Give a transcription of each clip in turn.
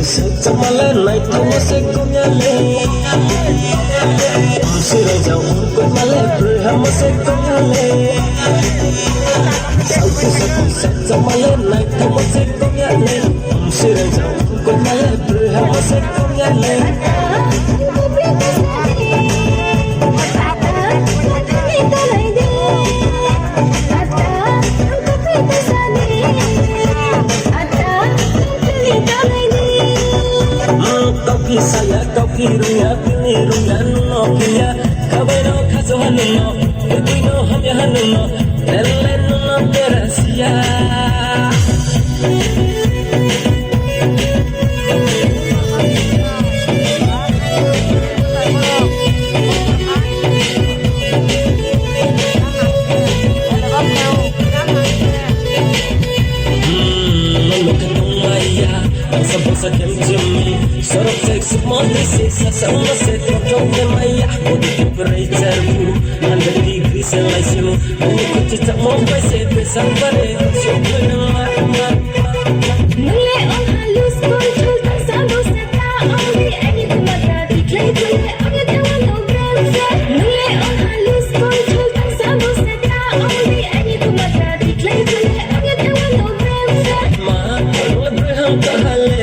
Jamale night mo se kumyale Sira jau ko male preha mo se kumyale Sauti sa jamale night mo se kumyale Sira jau ko male preha mo se kumyale Saya kau kiruya piniruya nokia kabero kaso hanuno edino hamya hanuno leleno no terasia Sa kem jimmy sorok sexy mode se sa se to me maya body temperature bu and degree se laisimu ani kuch ta mo se pesa pare so na ma nule on halus control sa no se ta only any kumata declare jule age dewa no browser nule on halus control sa no se ta only any kumata declare jule age dewa no browser ma abraham kahale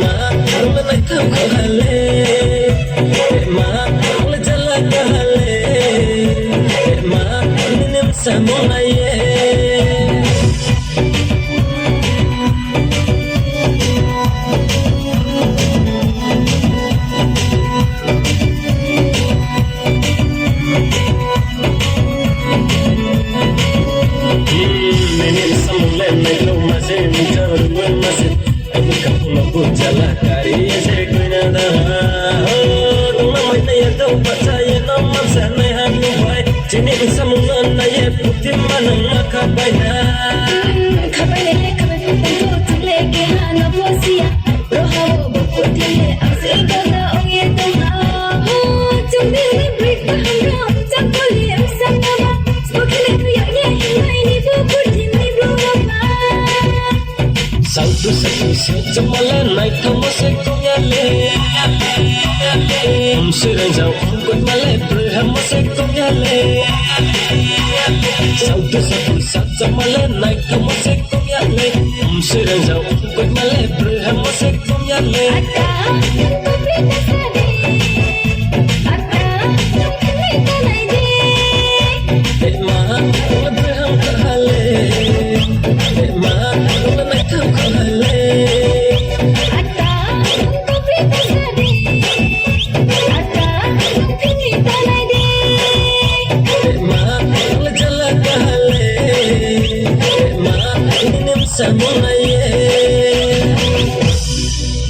ma la kahale ma la jala kahale ma nim samonaye nim samole me lo mase mi charu mase Jala kari se kuina da Numa mai na ya dau pachaye no mamsa na hanu bai Chini samuna na ye puti manang makabai na Kabai le panto tule ke hana posia Roha wo puti le ase gana onge to ha Chumi ni break pa hamro chakoli amsangama Spokele tu ya ye himai ni bu puti ni bu ma Sautu se jamale night mo se kumyale Sira jau ko male preha mo se kumyale Sautu se jamale night mo se kumyale Sira jau ko male preha mo se kumyale Samona